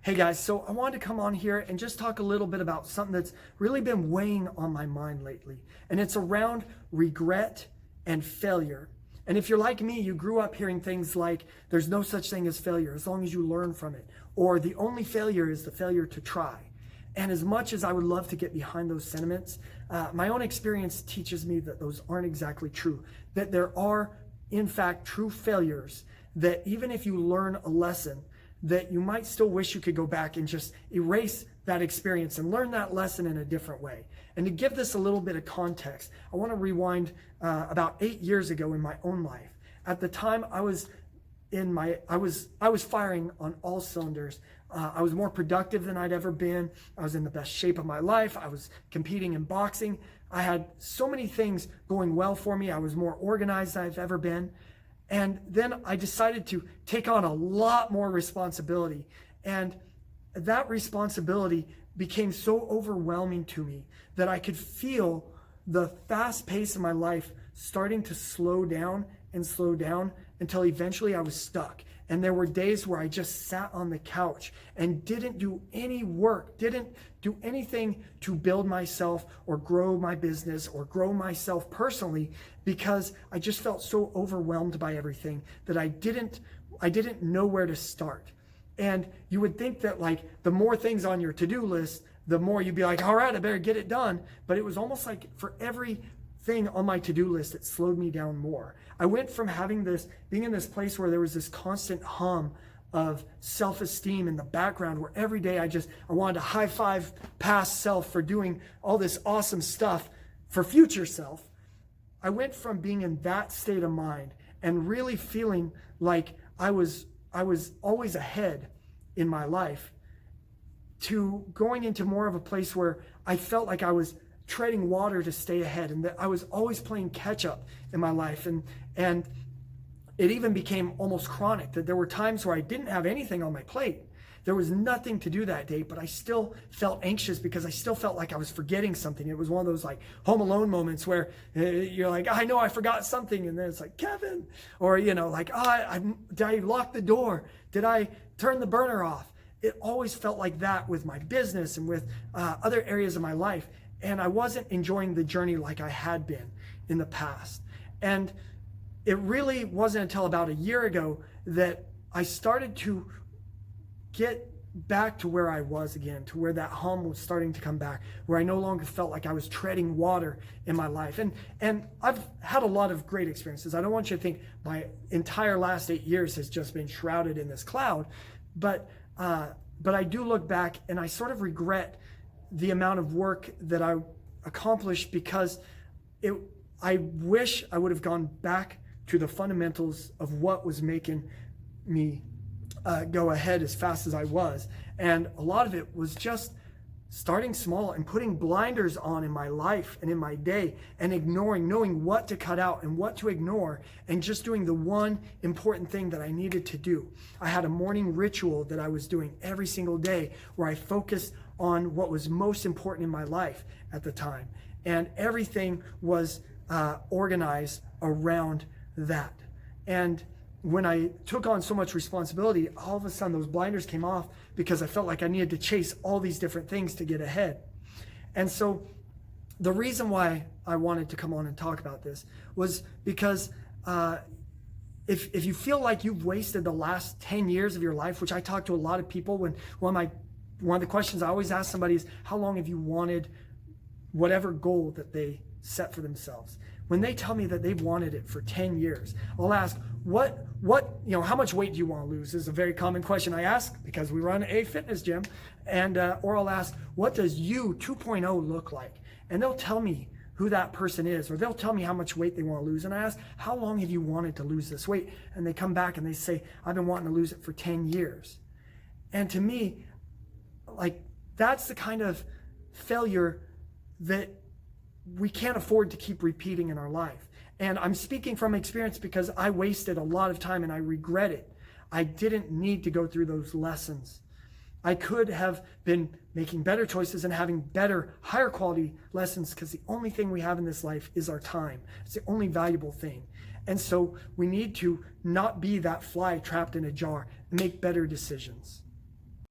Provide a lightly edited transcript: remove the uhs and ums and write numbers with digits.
Hey guys, so I wanted to come on here and just talk a little bit about something that's really been weighing on my mind lately. And it's around regret and failure. And if you're like me, you grew up hearing things like, there's no such thing as failure as long as you learn from it. Or the only failure is the failure to try. And as much as I would love to get behind those sentiments, my own experience teaches me that those aren't exactly true. That there are, in fact, true failures that even if you learn a lesson, that you might still wish you could go back and just erase that experience and learn that lesson in a different way. And to give this a little bit of context, I want to rewind about 8 years ago in my own life. At the time, I was firing on all cylinders. I was more productive than I'd ever been. I was in the best shape of my life. I was competing in boxing. I had so many things going well for me. I was more organized than I've ever been. And then I decided to take on a lot more responsibility. And that responsibility became so overwhelming to me that I could feel the fast pace of my life starting to slow down until eventually I was stuck. And there were days where I just sat on the couch and didn't do any work, didn't do anything to build myself or grow my business or grow myself personally, because I just felt so overwhelmed by everything that I didn't know where to start. And you would think that like the more things on your to-do list, the more you'd be like, all right, I better get it done. But it was almost like for every thing on my to-do list, it slowed me down more. I went from being in this place where there was this constant hum of self-esteem in the background, where every day I wanted to high five past self for doing all this awesome stuff for future self. I went from being in that state of mind and really feeling like I was always ahead in my life, to going into more of a place where I felt like I was treading water to stay ahead, and that I was always playing catch up in my life. And it even became almost chronic, that there were times where I didn't have anything on my plate. There was nothing to do that day, but I still felt anxious because I still felt like I was forgetting something. It was one of those like Home Alone moments where you're like, I know I forgot something. And then it's like, Kevin, or, like, did I lock the door? Did I turn the burner off? It always felt like that with my business and with other areas of my life. And I wasn't enjoying the journey like I had been in the past. And it really wasn't until about a year ago that I started to get back to where I was again, to where that hum was starting to come back, where I no longer felt like I was treading water in my life. And I've had a lot of great experiences. I don't want you to think my entire last 8 years has just been shrouded in this cloud, but I do look back and I sort of regret the amount of work that I accomplished, because I wish I would have gone back to the fundamentals of what was making me go ahead as fast as I was. And a lot of it was just starting small and putting blinders on in my life and in my day, and knowing what to cut out and what to ignore, and just doing the one important thing that I needed to do. I had a morning ritual that I was doing every single day where I focused on what was most important in my life at the time. And everything was organized around that. And when I took on so much responsibility, all of a sudden those blinders came off, because I felt like I needed to chase all these different things to get ahead. And so the reason why I wanted to come on and talk about this was because if you feel like you've wasted the last 10 years of your life, which I talk to a lot of people, when one of the questions I always ask somebody is, how long have you wanted whatever goal that they set for themselves? When they tell me that they've wanted it for 10 years, I'll ask, how much weight do you want to lose? This is a very common question I ask because we run a fitness gym. And, or I'll ask, what does you 2.0 look like? And they'll tell me who that person is, or they'll tell me how much weight they want to lose. And I ask, how long have you wanted to lose this weight? And they come back and they say, I've been wanting to lose it for 10 years. And to me, like, that's the kind of failure that we can't afford to keep repeating in our life. And I'm speaking from experience because I wasted a lot of time and I regret it. I didn't need to go through those lessons. I could have been making better choices and having better, higher quality lessons, because the only thing we have in this life is our time. It's the only valuable thing. And so we need to not be that fly trapped in a jar and make better decisions.